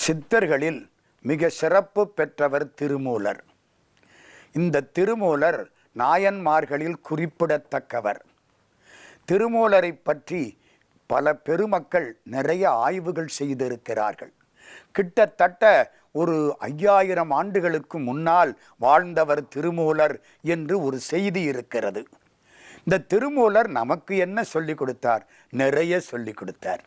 சித்தர்களில் மிக சிறப்பு பெற்றவர் திருமூலர். இந்த திருமூலர் நாயன்மார்களில் குறிப்பிடத்தக்கவர். திருமூலரை பற்றி பல பெருமக்கள் நிறைய ஆய்வுகள் செய்திருக்கிறார்கள். கிட்டத்தட்ட ஒரு 5000 ஆண்டுகளுக்கு முன்னால் வாழ்ந்தவர் திருமூலர் என்று ஒரு செய்தி இருக்கிறது. இந்த திருமூலர் நமக்கு என்ன சொல்லிக் கொடுத்தார்? நிறைய சொல்லிக் கொடுத்தார்.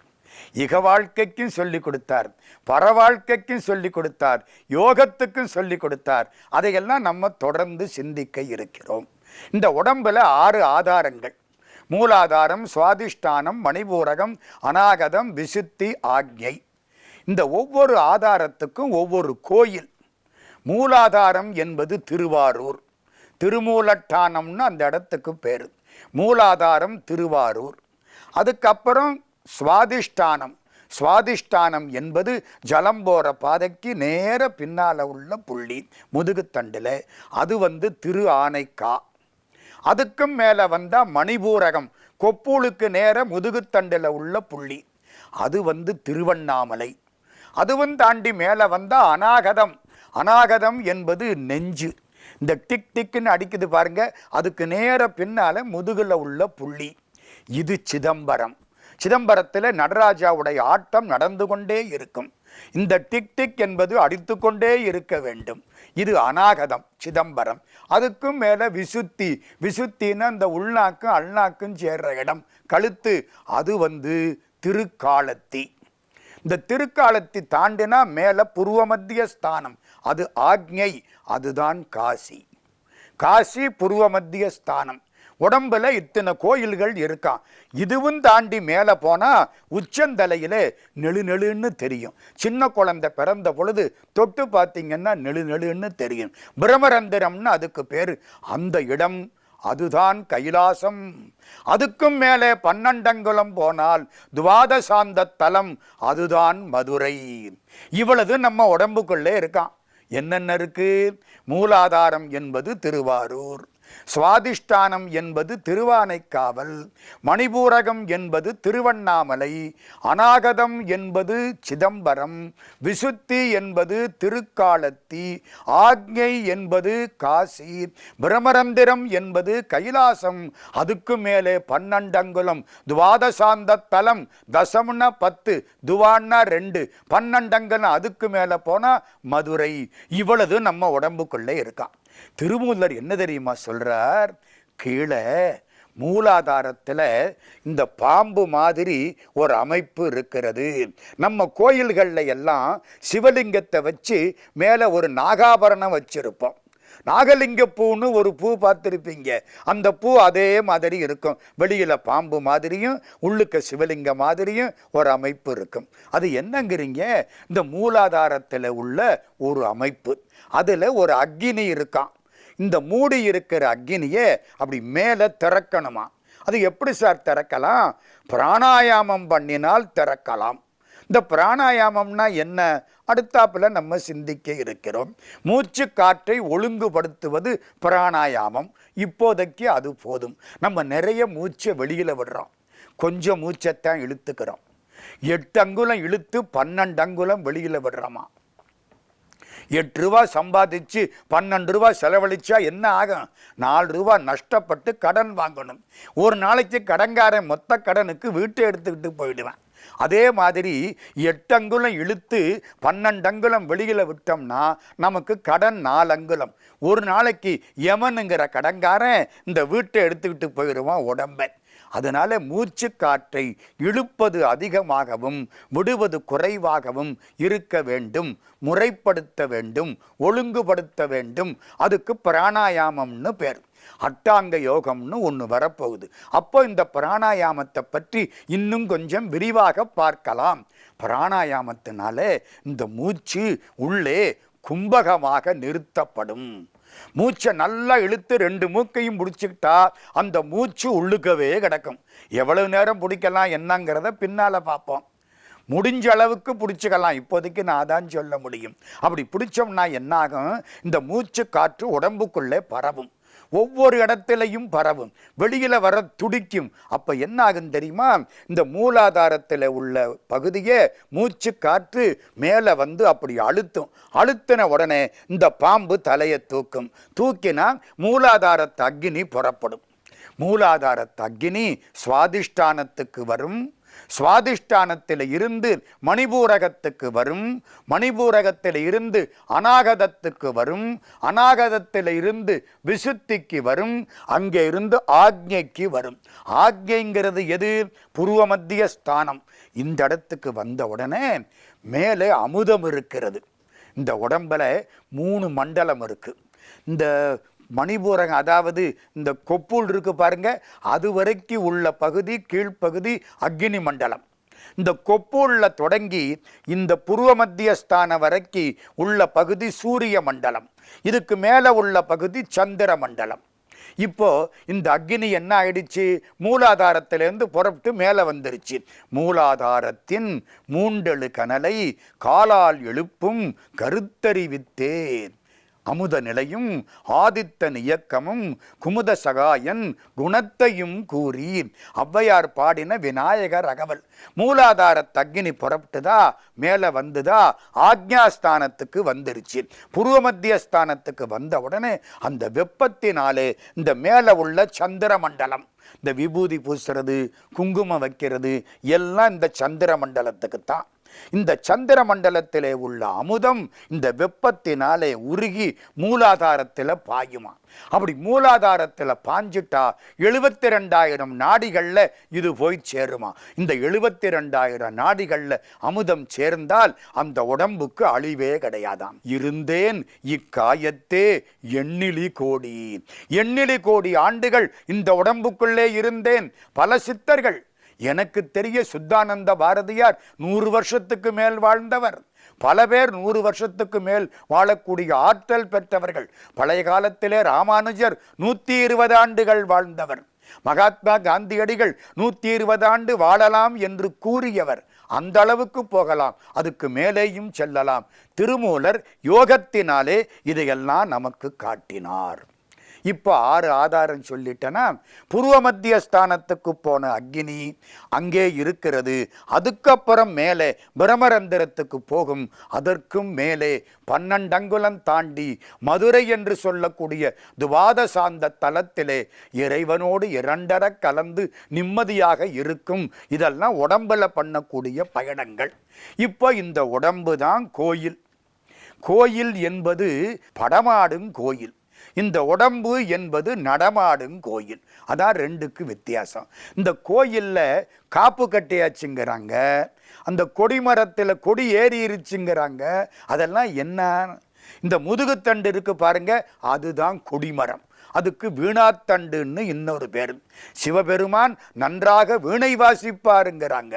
இக வாழ்க்கைக்கும் சொல்லிக் கொடுத்தார், பர வாழ்க்கைக்கும் சொல்லிக் கொடுத்தார், யோகத்துக்கும் சொல்லிக் கொடுத்தார். அதையெல்லாம் நம்ம தொடர்ந்து சிந்திக்க இருக்கிறோம். இந்த உடம்புல 6 ஆதாரங்கள்: மூலாதாரம், சுவாதிஷ்டானம், மணிபூரகம், அநாகதம், விசுத்தி, ஆக்ஞை. இந்த ஒவ்வொரு ஆதாரத்துக்கும் ஒவ்வொரு கோயில். மூலாதாரம் என்பது திருவாரூர், திருமூலட்டானம்னு அந்த இடத்துக்கு பேர். மூலாதாரம் திருவாரூர். அதுக்கப்புறம் சுவாதிஷ்டானம். சுவாதிஷ்டானம் என்பது ஜலம் போகிற பாதைக்கு நேர பின்னால் உள்ள புள்ளி, முதுகுத்தண்டில். அது திரு ஆனைக்கா. அதுக்கும் மேலே வந்தால் மணிபூரகம், கொப்பூலுக்கு நேர முதுகுத்தண்டில் உள்ள புள்ளி. அது திருவண்ணாமலை. அதுவும் தாண்டி மேலே வந்தால் அநாகதம். அநாகதம் என்பது நெஞ்சு. இந்த டிக் டிக்குன்னு அடிக்குது பாருங்க, அதுக்கு நேர பின்னால் முதுகில் உள்ள புள்ளி. இது சிதம்பரம். சிதம்பரத்தில் நடராஜாவுடைய ஆட்டம் நடந்து கொண்டே இருக்கும். இந்த டிக் டிக் என்பது அடித்து கொண்டே இருக்க வேண்டும். இது அநாகதம், சிதம்பரம். அதுக்கும் மேலே விசுத்தி. விசுத்தின்னு அந்த உள்நாக்கும் அல்நாக்கும் சேர்ற இடம், கழுத்து. அது திருக்காலத்தி. இந்த திருக்காலத்தி தாண்டினா மேலே பூர்வ மத்திய ஸ்தானம், அது ஆக்ஞை. அதுதான் காசி. காசி பூர்வ மத்திய ஸ்தானம். உடம்புல இத்தனை கோயில்கள் இருக்கான். இதுவும் தாண்டி மேலே போனால் உச்சந்தலையில் நெழு நெழுன்னு தெரியும். சின்ன குழந்தை பிறந்த பொழுது தொட்டு பார்த்தீங்கன்னா நெழு நெழுன்னு தெரியும். பிரமரந்திரம்னு அதுக்கு பேர். அந்த இடம் அதுதான் கைலாசம். அதுக்கும் மேலே 12 அங்குலம் போனால் துவாதசாந்த தலம், அதுதான் மதுரை. இவ்வளவு நம்ம உடம்புக்குள்ளே இருக்கான். என்னென்ன இருக்கு? மூலாதாரம் என்பது திருவாரூர், சுவாதிஷ்டானம் என்பது திருவானைக்காவல், மணிபூரகம் என்பது திருவண்ணாமலை, அநாகதம் என்பது சிதம்பரம், விசுத்தி என்பது திருக்காலத்தி, ஆக்ஞை என்பது காசி, பிரமரந்திரம் என்பது கைலாசம். அதுக்கு மேலே 12 அங்குலம் துவாதசாந்த தலம். தசம்னா 10, துவான்னா 2, 12 அங்குலம் அதுக்கு மேலே போனால் மதுரை. இவ்வளவு நம்ம உடம்புக்குள்ளே இருக்கான். திருமூலர் என்ன தெரியுமா சொல்றார்? கீழே மூலாதாரத்தில் இந்த பாம்பு மாதிரி ஒரு அமைப்பு இருக்கிறது. நம்ம கோயில்களில் எல்லாம் சிவலிங்கத்தை வச்சு மேலே ஒரு நாகாபரணம் வச்சிருப்போம். நாகலிங்க பூன்னு ஒரு பூ பார்த்துருப்பீங்க. அந்த பூ அதே மாதிரி இருக்கும். வெளியில் பாம்பு மாதிரியும் உள்ளுக்க சிவலிங்க மாதிரியும் ஒரு அமைப்பு இருக்கும். அது என்னங்கிறீங்க? இந்த மூலாதாரத்தில் உள்ள ஒரு அமைப்பு. அதில் ஒரு அக்கினி இருக்கான். இந்த மூடி இருக்கிற அக்கினியை அப்படி மேலே திறக்கணுமா? அது எப்படி சார் திறக்கலாம்? பிராணாயாமம் பண்ணினால் திறக்கலாம். இந்த பிராணாயாமம்னா என்ன? அடுத்தாப்புல நம்ம சிந்திக்க இருக்கிறோம். மூச்சு காற்றை ஒழுங்குபடுத்துவது பிராணாயாமம். இப்போதைக்கு அது போதும். நம்ம நிறைய மூச்சை வெளியில் விடுறோம், கொஞ்சம் மூச்சைத்தான் இழுத்துக்கிறோம். 8 அங்குலம் இழுத்து 12 அங்குலம் வெளியில் விடுறோமா? 8 ரூபா சம்பாதிச்சு 12 ரூபா செலவழிச்சா என்ன ஆகும்? 4 ரூபா நஷ்டப்பட்டு கடன் வாங்கணும். ஒரு நாளைக்கு கடன்காரன் மொத்த கடனுக்கு வீட்டை எடுத்துக்கிட்டு போயிடுவேன். அதே மாதிரி 8 அங்குலம் இழுத்து 12 அங்குலம் வெளியில் விட்டோம்னா நமக்கு கடன் 4 அங்குலம். ஒரு நாளைக்கு யமனுங்கிற கடன்காரன் இந்த வீட்டை எடுத்துக்கிட்டு போயிடுவான் உடம்பை. அதனால மூச்சு காற்றை இழுப்பது அதிகமாகவும் விடுவது குறைவாகவும் இருக்க வேண்டும், முறைப்படுத்த வேண்டும், ஒழுங்குபடுத்த வேண்டும். அதுக்கு பிராணாயாமம்னு பேர். அட்டாங்க யோகம்னு ஒன்று வரப்போகுது. அப்போ இந்த பிராணாயாமத்தை பற்றி இன்னும் கொஞ்சம் விரிவாக பார்க்கலாம். பிராணாயாமத்தினால இந்த மூச்சு உள்ளே கும்பகமாக நிறுத்தப்படும். மூச்சை நல்லா இழுத்து 2 மூக்கையும் பிடிச்சிக்கிட்டா அந்த மூச்சு உள்ளுக்கவே கிடக்கும். எவ்வளவு நேரம் பிடிக்கலாம் என்னங்கிறத பின்னால் பார்ப்போம். முடிஞ்ச அளவுக்கு பிடிச்சிக்கலாம். இப்போதைக்கு நான் தான் சொல்ல முடியும். அப்படி பிடிச்சோம்னா என்னாகும்? இந்த மூச்சு காற்று உடம்புக்குள்ளே பரவும். ஒவ்வொரு இடத்திலையும் பரவும், வெளியில வர துடிக்கும். அப்ப என்ன ஆகும் தெரியுமா? இந்த மூலாதாரத்தில் உள்ள பகுதியே மூச்சு காற்று மேலே வந்து அப்படி அழுத்தின உடனே இந்த பாம்பு தலையை தூக்கினா மூலாதாரத்து அக்னி புறப்படும். மூலாதாரத்து அக்னி சுவாதிஷ்டானத்துக்கு வரும், சுவாதிஷ்டானத்தில் இருந்து மணிபூரகத்துக்கு வரும், மணிபூரகத்தில் இருந்து அநாகதத்துக்கு வரும், அநாகதத்தில் இருந்து விசுத்திக்கு வரும், அங்கே இருந்து ஆக்ஞைக்கு வரும். ஆக்ஞைங்கிறது எது? புருவ மத்திய ஸ்தானம். இந்த இடத்துக்கு வந்த உடனே மேலே அமுதம் இருக்கிறது. இந்த உடம்புல 3 மண்டலம் இருக்கு. இந்த மணிபூரகம், அதாவது இந்த கொப்புள் இருக்கு பாருங்க, அது வரைக்கும் உள்ள பகுதி கீழ்ப்பகுதி அக்னி மண்டலம். இந்த கொப்புள்ள தொடங்கி இந்த புருவ மத்திய ஸ்தானம் வரைக்கும் உள்ள பகுதி சூரிய மண்டலம். இதுக்கு மேலே உள்ள பகுதி சந்திர மண்டலம். இப்போ இந்த அக்னி என்ன ஆயிடுச்சு? மூலாதாரத்திலிருந்து புறப்பட்டு மேலே வந்துருச்சு. மூலாதாரத்தின் 3 கனலை காலால் எழுப்பும் கருத்தறிவித்தேன். அமுத நிலையும் ஆதித்தன் இயக்கமும் குமுத சகாயன் குணத்தையும் கூறி ஔவையார் பாடின விநாயகர் அகவல். மூலாதாரத்து அக்னி புறப்பட்டுதா, மேலே வந்துதா, ஆக்ஞாஸ்தானத்துக்கு வந்துருச்சு. புருவ மத்திய ஸ்தானத்துக்கு வந்த உடனே அந்த வெப்பத்தினாலே இந்த மேலே உள்ள சந்திர மண்டலம், இந்த விபூதி பூசுறது, குங்குமம் வைக்கிறது எல்லாம் இந்த சந்திர மண்டலத்துக்கு தான். இந்த சந்திர மண்டலத்திலே உள்ள அமுதம் இந்த வெப்பத்தினாலே உருகி மூலாதாரத்தில் பாயுமா. அப்படி மூலாதாரத்தில் பாஞ்சிட்டா 72,000 நாடிகளில் இது போய் சேருமா. இந்த 72,000 நாடிகளில் அமுதம் சேர்ந்தால் அந்த உடம்புக்கு அழிவே கிடையாதாம். இருந்தேன் இக்காயத்தே எண்ணிலி கோடி ஆண்டுகள் இந்த உடம்புக்குள்ளே இருந்தேன். பல சித்தர்கள், எனக்கு தெரிய சுத்தானந்த பாரதியார் 100 வருஷத்துக்கு மேல் வாழ்ந்தவர். பல பேர் 100 வருஷத்துக்கு மேல் வாழக்கூடிய ஆற்றல் பெற்றவர்கள். பழைய காலத்திலே ராமானுஜர் 120 ஆண்டுகள் வாழ்ந்தவர். மகாத்மா காந்தியடிகள் 120 ஆண்டு வாழலாம் என்று கூறியவர். அந்த அளவுக்கு போகலாம், அதுக்கு மேலேயும் செல்லலாம். திருமூலர் யோகத்தினாலே இதையெல்லாம் நமக்கு காட்டினார். இப்போ 6 ஆதாரம் சொல்லிட்டேன்னா, புருவ மத்திய ஸ்தானத்துக்கு போன அக்னி அங்கே இருக்கிறது. அதுக்கப்புறம் மேலே பிரமரந்திரத்துக்கு போகும். அதற்கும் மேலே 12 அங்குலம் தாண்டி மதுரை என்று சொல்லக்கூடிய துவாதசாந்த தலத்திலே இறைவனோடு 2 கலந்து நிம்மதியாக இருக்கும். இதெல்லாம் உடம்புல பண்ணக்கூடிய பயணங்கள். இப்போ இந்த உடம்பு தான் கோயில். கோயில் என்பது படமாடும் கோயில், இந்த உடம்பு என்பது நடமாடும் கோயில். அதான் 2க்கு வித்தியாசம். இந்த கோயில்ல காப்பு கட்டியாச்சுங்கிறாங்க, அந்த கொடிமரத்தில் கொடி ஏறிடுச்சுங்கிறாங்க. அதெல்லாம் என்ன? இந்த முதுகுத்தண்டு இருக்கு பாருங்க, அதுதான் கொடிமரம். அதுக்கு வீணாத்தண்டுன்னு இன்னொரு பேர். சிவபெருமான் நன்றாக வீணை வாசிப்பாருங்கிறாங்க.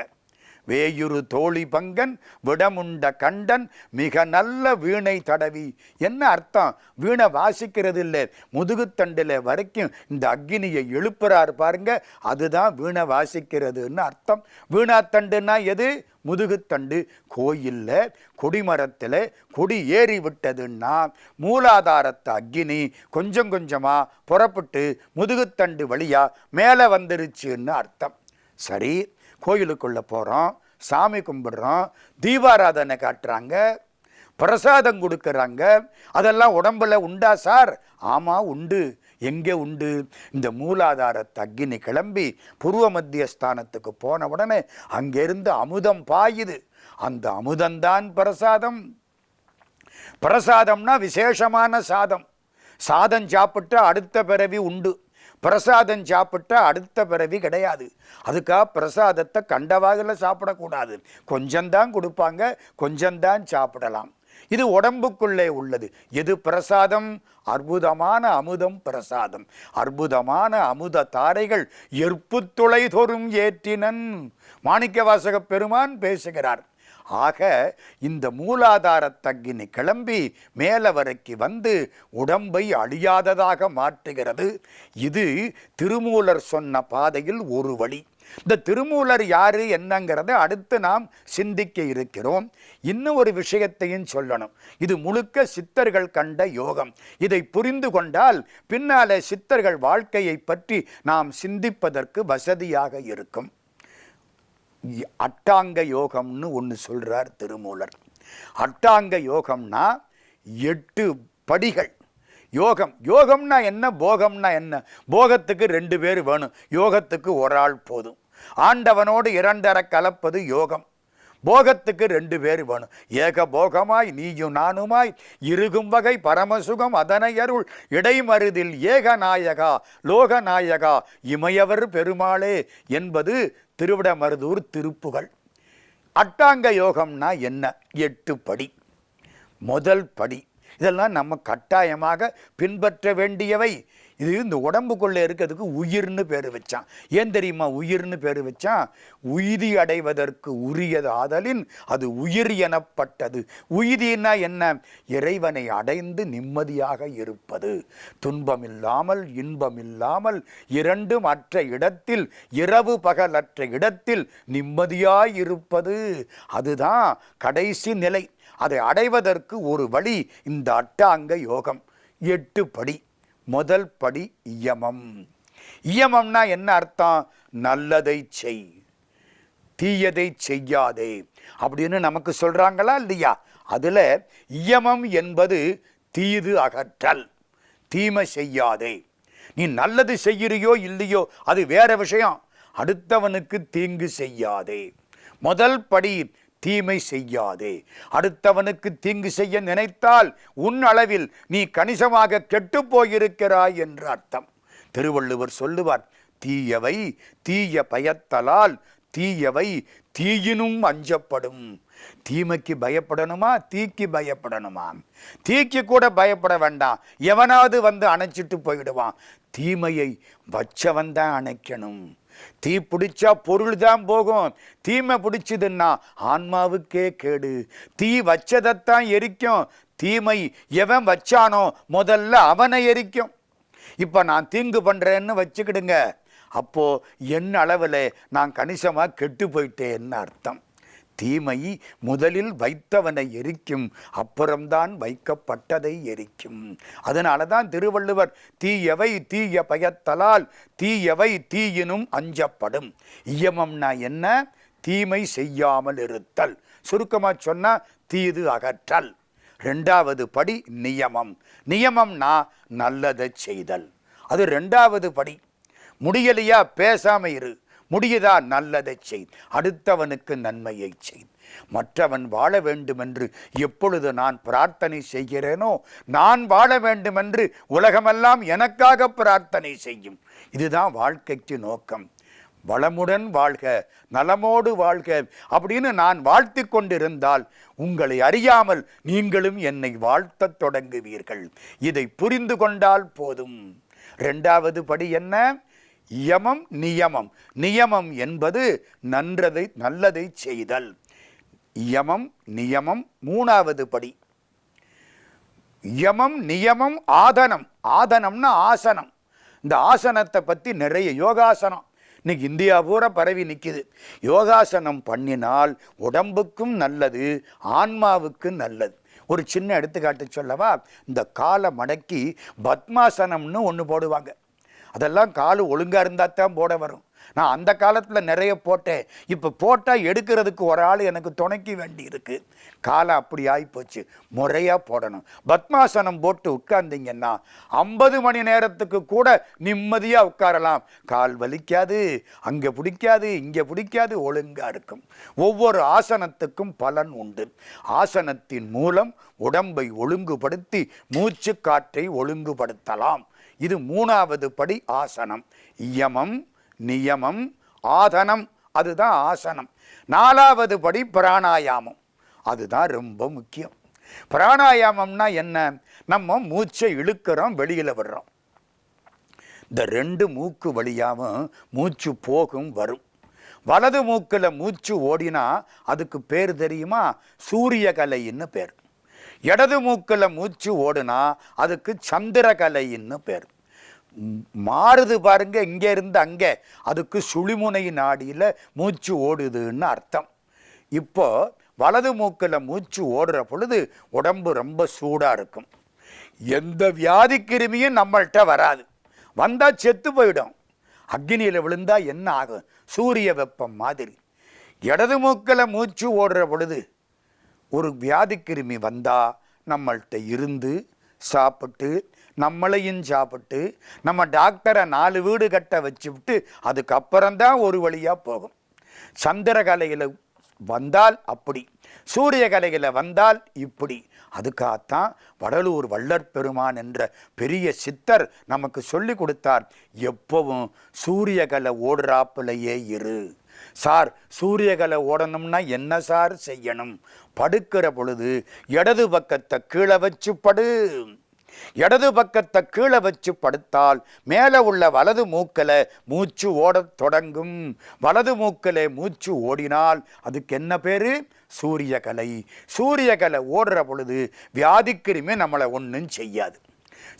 வேயுரு தோழி பங்கன் விடமுண்ட கண்டன் மிக நல்ல வீணை தடவி. என்ன அர்த்தம்? வீணை வாசிக்கிறது இல்லை, முதுகுத்தண்டில் வரைக்கும் இந்த அக்னியை எழுப்புறாரு பாருங்க, அதுதான் வீணை வாசிக்கிறதுன்னு அர்த்தம். வீணாத்தண்டுன்னா எது? முதுகுத்தண்டு. கோயிலில் கொடிமரத்தில் கொடி ஏறி விட்டதுன்னா மூலாதாரத்து அக்னி கொஞ்சம் கொஞ்சமாக புறப்பட்டு முதுகுத்தண்டு வழியா மேலே வந்துருச்சுன்னு அர்த்தம். சரி, கோயிலுக்குள்ளே போகிறோம், சாமி கும்பிடுறோம், தீபாராதனை காட்டுறாங்க, பிரசாதம் கொடுக்குறாங்க. அதெல்லாம் உடம்புல உண்டா சார்? ஆமாம் உண்டு. எங்கே உண்டு? இந்த மூலாதாரத்து அக்னி கிளம்பி புருவ மத்திய ஸ்தானத்துக்கு போன உடனே அங்கிருந்து அமுதம் பாயுது. அந்த அமுதம்தான் பிரசாதம். பிரசாதம்னா விசேஷமான சாதம். சாதம் சாப்பிட்டு அடுத்த பிறவி உண்டு, பிரசாதம் சாப்பிட்டா அடுத்த பிறவி கிடையாது. அதுக்காக பிரசாதத்தை கண்டவாகில் சாப்பிடக்கூடாது. கொஞ்சம்தான் கொடுப்பாங்க, கொஞ்சம்தான் சாப்பிடலாம். இது உடம்புக்குள்ளே உள்ளது. எது பிரசாதம்? அற்புதமான அமுதம் பிரசாதம். அற்புதமான அமுத தாரைகள் எற்பு துளை தோறும் ஏற்றினன் மாணிக்கவாசக பெருமான் பேசுகிறார். ஆக இந்த மூலாதாரத்து அக்னி கிளம்பி மேலே வரைக்கு வந்து உடம்பை அழியாததாக மாற்றுகிறது. இது திருமூலர் சொன்ன பாதையில் ஒரு வழி. இந்த திருமூலர் யாரு என்னங்கிறத அடுத்து நாம் சிந்திக்க இருக்கிறோம். இன்னும் ஒரு விஷயத்தையும் சொல்லணும். இது முழுக்க சித்தர்கள் கண்ட யோகம். இதை புரிந்து கொண்டால் பின்னாலே சித்தர்கள் வாழ்க்கையை பற்றி நாம் சிந்திப்பதற்கு வசதியாக இருக்கும். அட்டாங்க யோகம்னு ஒன்று சொல்றார் திருமூலர். அட்டாங்க யோகம்னா 8 படிகள். யோகம்னா என்ன, போகம்னா என்ன? போகத்துக்கு 2 பேர் வேணும், யோகத்துக்கு ஒரு ஆள் போதும். ஆண்டவனோடு 2 கலப்பது யோகம். போகத்துக்கு 2 பேர் வேணும். ஏக போகமாய் நீயும் நானுமாய் இருகும் வகை பரமசுகம் அதனை அருள் இடைமருதில் ஏகநாயகா லோகநாயகா இமையவர் பெருமாளே என்பது திருவிடமருதூர் திருப்புகள். அட்டாங்க யோகம்னா என்ன? 8 படி. முதல் படி, இதெல்லாம் நம்ம கட்டாயமாக பின்பற்ற வேண்டியவை. இது இந்த உடம்புக்குள்ளே இருக்கிறதுக்கு உயிர்னு பேர் வச்சான். ஏன் தெரியுமா உயிர்னு பேர் வச்சான்? உய்தி அடைவதற்கு உரியது ஆதலின் அது உயிர் எனப்பட்டது. உய்தினா என்ன? இறைவனை அடைந்து நிம்மதியாக இருப்பது. துன்பமில்லாமல் இன்பமில்லாமல் இரண்டும் அற்ற இடத்தில், இரவு பகலற்ற இடத்தில் நிம்மதியாயிருப்பது. அதுதான் கடைசி நிலை. அதை அடைவதற்கு ஒரு வழி இந்த அட்டாங்க யோகம். 8 படி. முதல் படி இயமம். இயமம்னா என்ன அர்த்தம்? நல்லதை செய், தீயதை செய்யாதே அப்படின்னு நமக்கு சொல்றாங்களா இல்லையா? அதுல இயமம் என்பது தீது அகற்றல், தீமை செய்யாதே. நீ நல்லது செய்கிறியோ இல்லையோ அது வேற விஷயம். அடுத்தவனுக்கு தீங்கு செய்யாதே. முதல் படி தீமை செய்யாதே. அடுத்தவனுக்கு தீங்கு செய்ய நினைத்தால் உன் அளவில் நீ கணிசமாக கெட்டு போயிருக்கிறாய் என்று அர்த்தம். திருவள்ளுவர் சொல்லுவார், தீயவை தீய பயத்தலால் தீயவை தீயினும் அஞ்சப்படும். தீமைக்கு பயப்படணுமா, தீக்கு பயப்படணுமா? தீக்கு கூட பயப்பட வேண்டாம், எவனாவது வந்து அணைச்சிட்டு போயிடுவான். தீமையை வச்சவன் தான் அணைக்கணும். தீ பிடிச்சா பொருள் தான் போகும், தீமை பிடிச்சதுன்னா ஆன்மாவுக்கே கேடு. தீ வச்சதைத்தான் எரிக்கும், தீமை எவன் வச்சானோ முதல்ல அவனை எரிக்கும். இப்ப நான் தீங்கு பண்றேன்னு வச்சுக்கிடுங்க, அப்போ என் அளவில் நான் கணிசமா கெட்டு போயிட்டேன்னு அர்த்தம். தீமை முதலில் வைத்தவனை எரிக்கும், அப்புறம்தான் வைக்கப்பட்டதை எரிக்கும். அதனால தான் திருவள்ளுவர் தீயவை தீய பயத்தலால் தீயவை தீயினும் அஞ்சப்படும். இயமம்னா என்ன? தீமை செய்யாமல் இருத்தல். சுருக்கமா சொன்னா தீது அகற்றல். 2வது படி நியமம். நியமம்னா நல்லதை செய்தல். அது 2வது படி. முடியலையா பேசாம இரு, முடியுதா நல்லதை செய், அடுத்தவனுக்கு நன்மையை செய். மற்றவன் வாழ வேண்டுமென்று எப்பொழுது நான் பிரார்த்தனை செய்கிறேனோ நான் வாழ வேண்டுமென்று உலகமெல்லாம் எனக்காக பிரார்த்தனை செய்யும். இதுதான் வாழ்க்கைக்கு நோக்கம். வளமுடன் வாழ்க, நலமோடு வாழ்க அப்படின்னு நான் வாழ்த்தி கொண்டிருந்தால் உங்களை அறியாமல் நீங்களும் என்னை வாழ்த்தத் தொடங்குவீர்கள். இதை புரிந்து கொண்டால் போதும். 2வது படி என்ன? யமம் நியமம். நியமம் என்பது நல்லதை செய்தல். யமம் நியமம் 3வது படி. யமம் நியமம் ஆதனம். ஆதனம்னா ஆசனம். இந்த ஆசனத்தை பற்றி நிறைய யோகாசனம் இன்னைக்கு இந்தியா பூரா பரவி நிற்கிது. யோகாசனம் பண்ணினால் உடம்புக்கும் நல்லது, ஆன்மாவுக்கும் நல்லது. ஒரு சின்ன எடுத்துக்காட்டு சொல்லவா? இந்த காலை மடக்கி பத்மாசனம்னு ஒன்று போடுவாங்க. அதெல்லாம் கால் ஒழுங்காக இருந்தால் தான் போட வரும். நான் அந்த காலத்தில் நிறைய போட்டேன். இப்போ போட்டால் எடுக்கிறதுக்கு ஒரு ஆள் எனக்கு துணைக்க வேண்டி இருக்கு. காலம் அப்படி ஆகிப்போச்சு. முறையாக போடணும். பத்மாசனம் போட்டு உட்கார்ந்தீங்கன்னா 50 மணி நேரத்துக்கு கூட நிம்மதியாக உட்காரலாம். கால் வலிக்காது, அங்கே பிடிக்காது, இங்கே பிடிக்காது, ஒழுங்காக இருக்கும். ஒவ்வொரு ஆசனத்துக்கும் பலன் உண்டு. ஆசனத்தின் மூலம் உடம்பை ஒழுங்குபடுத்தி மூச்சு காற்றை ஒழுங்குபடுத்தலாம். இது 3வது படி ஆசனம். யமம் நியமம் ஆதனம், அதுதான் ஆசனம். 4வது படி பிராணாயாமம். அதுதான் ரொம்ப முக்கியம். பிராணாயாமம்னா என்ன? நம்ம மூச்சை இழுக்கிறோம், வெளியில் விடுறோம். இந்த 2 மூக்கு வழியாகவும் மூச்சு போகும் வரும். வலது மூக்கில் மூச்சு ஓடினா அதுக்கு பேர் தெரியுமா? சூரியகலைன்னு பேர். இடது மூக்கில் மூச்சு ஓடுனா அதுக்கு சந்திரகலைன்னு பேர். மாறுது பாருங்க, இங்கே இருந்து அங்கே, அதுக்கு சுழிமுனை நாடியில் மூச்சு ஓடுதுன்னு அர்த்தம். இப்போ வலது மூக்கில் மூச்சு ஓடுற பொழுது உடம்பு ரொம்ப சூடாக இருக்கும். எந்த வியாதி கிருமியும் நம்மள்கிட்ட வராது, வந்தால் செத்து போயிடும். அக்னியில் விழுந்தா என்ன ஆகும்? சூரிய வெப்பம் மாதிரி. இடது மூக்கில் மூச்சு ஓடுற பொழுது ஒரு வியாதி கிருமி வந்தால் நம்மள்கிட்ட இருந்து சாப்பிட்டு நம்மளையும் சாப்பிட்டு நம்ம டாக்டரை 4 வீடு கட்ட வச்சுவிட்டு அதுக்கப்புறம்தான் ஒரு வழியாக போகும். சந்திரகலையில் வந்தால் அப்படி, சூரிய கலையில் வந்தால் இப்படி. அதுக்காகத்தான் வடலூர் வள்ளற் பெருமான் என்ற பெரிய சித்தர் நமக்கு சொல்லி கொடுத்தார், எப்பவும் சூரியகலை ஓடுறாப்பிலையே இரு. சார், சூரியகலை ஓடணும்னா என்ன சார் செய்யணும்? படுக்கிற பொழுது இடது பக்கத்தை கீழே வச்சு படு. இடது பக்கத்தை கீழே வச்சு படுத்தால் மேலே உள்ள வலது மூக்கில் மூச்சு ஓடத் தொடங்கும். வலது மூக்கில் மூச்சு ஓடினால் அதுக்கு என்ன பேரு? சூரியகலை. சூரியகலை ஓடுற பொழுது வியாதிக்கிருமி நம்மளை ஒன்றும் செய்யாது.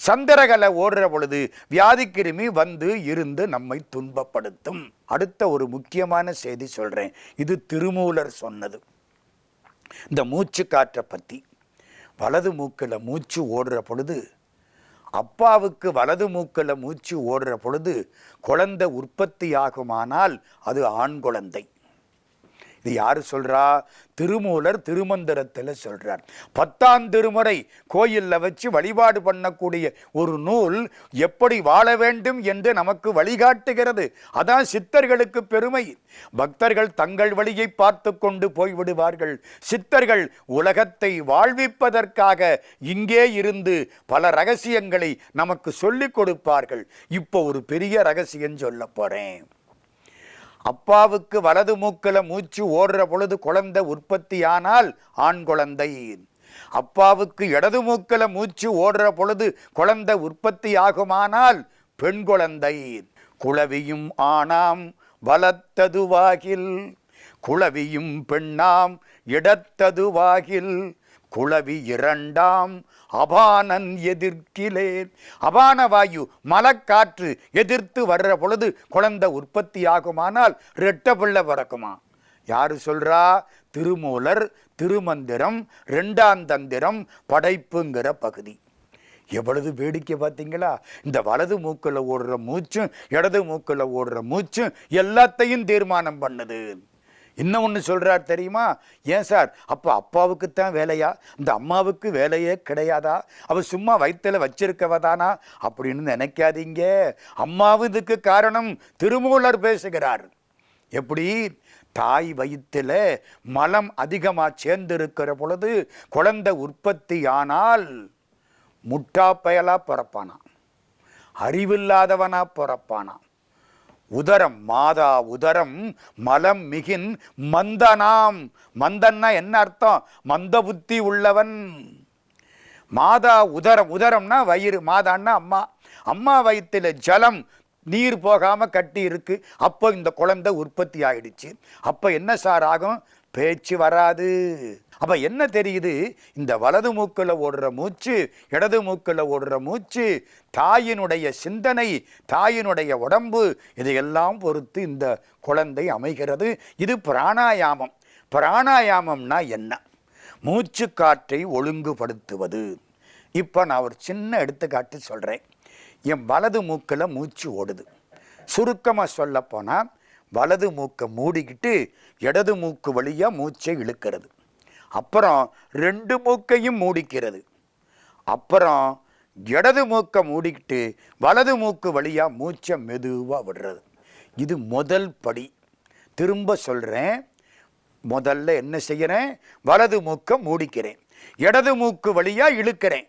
சந்திரகலை ஓடுற பொழுது வியாதிக்கிருமி வந்து இருந்து நம்மை துன்பப்படுத்தும். அடுத்த ஒரு முக்கியமான செய்தி சொல்றேன், இது திருமூலர் சொன்னது. இந்த மூச்சு காற்றை பற்றி. வலது மூக்கில் மூச்சு ஓடுற பொழுது, அப்பாவுக்கு வலது மூக்கில் மூச்சு ஓடுற பொழுது குழந்தை உற்பத்தி ஆகுமானால் அது ஆண் குழந்தை. இது யாரு சொல்றா? திருமூலர் திருமந்திரத்தில் சொல்றார். 10ஆம் திருமுறை கோயிலில் வச்சு வழிபாடு பண்ணக்கூடிய ஒரு நூல் எப்படி வாழ வேண்டும் என்று நமக்கு வழிகாட்டுகிறது. அதான் சித்தர்களுக்கு பெருமை. பக்தர்கள் தங்கள் வழியை பார்த்து கொண்டு போய்விடுவார்கள். சித்தர்கள் உலகத்தை வாழ்விப்பதற்காக இங்கே இருந்து பல ரகசியங்களை நமக்கு சொல்லிக் கொடுப்பார்கள். இப்போ ஒரு பெரிய ரகசியம் சொல்ல போறேன். அப்பாவுக்கு வலது மூக்கில் மூச்சு ஓடுற பொழுது குழந்தை உற்பத்தியானால் ஆண் குழந்தை. அப்பாவுக்கு இடது மூக்கில் மூச்சு ஓடுற பொழுது குழந்தை உற்பத்தி ஆகுமானால் பெண் குழந்தை. குளவியும் ஆணாம் வளர்த்ததுவாகில், குளவியும் பெண்ணாம் இடத்ததுவாகில், குளவி இரண்டாம் அபானன் எதிர்க்கிலே. அபான வாயு மலக்காற்று எதிர்த்து வர்ற பொழுது குழந்தை உற்பத்தி ஆகுமானால் 2 பிள்ளை பிறக்குமா? யாரு சொல்றா? திருமூலர் திருமந்திரம் 2ஆம் தந்திரம் படைப்புங்கிற பகுதி. எவ்வளவு வேடிக்கை பார்த்தீங்களா? இந்த வலது மூக்கில் ஓடுற மூச்சும் இடது மூக்கில் ஓடுற மூச்சும் எல்லாத்தையும் தீர்மானம் பண்ணுது. இன்னும் ஒன்று சொல்கிறார் தெரியுமா? ஏன் சார், அப்போ அப்பாவுக்குத்தான் வேலையா? இந்த அம்மாவுக்கு வேலையே கிடையாதா? அவள் சும்மா வயிற்றில் வச்சிருக்கவதானா அப்படின்னு நினைக்காதீங்க. அம்மாவும் இதுக்கு காரணம். திருமூலர் பேசுகிறார். எப்படி? தாய் வயிற்றில் மலம் அதிகமாக சேர்ந்திருக்கிற பொழுது குழந்தை உற்பத்தி ஆனால் முட்டா பயலா பிறப்பானா, அறிவில்லாதவனா பிறப்பானா. உதரம், மாதா உதரம் மலம் மிகின் மந்தனாம். மந்தன்னா என்ன அர்த்தம்? மந்த புத்தி உள்ளவன். மாதா உதரம், உதரம்னா வயிறு, மாதான்னா அம்மா. அம்மா வயிற்றில் ஜலம் நீர் போகாம கட்டி இருக்கு. அப்போ இந்த குழந்தை உற்பத்தி ஆயிடுச்சு. அப்போ என்ன சார் ஆகும்? பேச்சு வராது. அப்ப என்ன தெரியுது? இந்த வலது மூக்கில் ஓடுற மூச்சு இடது மூக்கில் ஓடுற மூச்சு தாயினுடைய சிந்தனை, தாயினுடைய உடம்பு, இதையெல்லாம் பொறுத்து இந்த குழந்தை அமைகிறது. இது பிராணாயாமம். பிராணாயாமம்னா என்ன? மூச்சு காற்றை ஒழுங்குபடுத்துவது. இப்போ நான் ஒரு சின்ன எடுத்துக்காட்டு சொல்கிறேன். என் வலது மூக்கில் மூச்சு ஓடுது. சுருக்கமாக சொல்ல போனால் வலது மூக்கை மூடிக்கிட்டு இடது மூக்கு வழியாக மூச்சை இழுக்கிறது. அப்புறம் 2 மூக்கையும் மூடிக்கிறது. அப்புறம் இடது மூக்கை மூடிக்கிட்டு வலது மூக்கு வழியாக மூச்சை மெதுவாக விடுறது. இது முதல் படி. திரும்ப சொல்கிறேன். முதல்ல என்ன செய்கிறேன்? வலது மூக்கை மூடிக்கிறேன், இடது மூக்கு வழியாக இழுக்கிறேன்,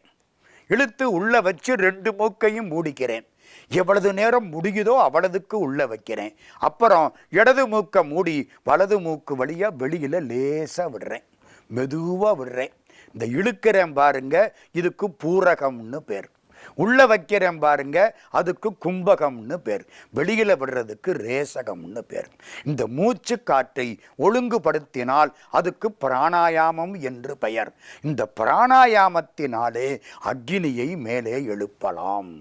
இழுத்து உள்ளே வச்சு 2 மூக்கையும் மூடிக்கிறேன். எவ்வளவு நேரம் முடியுதோ அவ்வளவுக்கு உள்ளே வைக்கிறேன். அப்புறம் இடது மூக்கை மூடி வலது மூக்கு வழியாக வெளியில் லேசாக விடுறேன், மெதுவாக விடுறேன். இந்த இழுக்கிறேன் பாருங்க, இதுக்கு பூரகம்னு பேர். உள்ள வைக்கிறேன் பாருங்க, அதுக்கு கும்பகம்னு பேர். வெளியில விடுறதுக்கு ரேசகம்னு பேர். இந்த மூச்சு காற்றை ஒழுங்குபடுத்தினால் அதுக்கு பிராணாயாமம் என்று பெயர். இந்த பிராணாயாமத்தினாலே அக்னியை மேலே எழுப்பலாம்,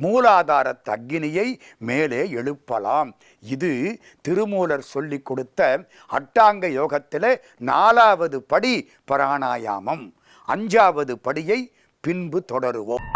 மூலாதாரத்து அக்னியை மேலே எழுப்பலாம். இது திருமூலர் சொல்லி கொடுத்த அட்டாங்க யோகத்தில் 4வது படி பிராணாயாமம். 5வது படியை பின்பு தொடருவோம்.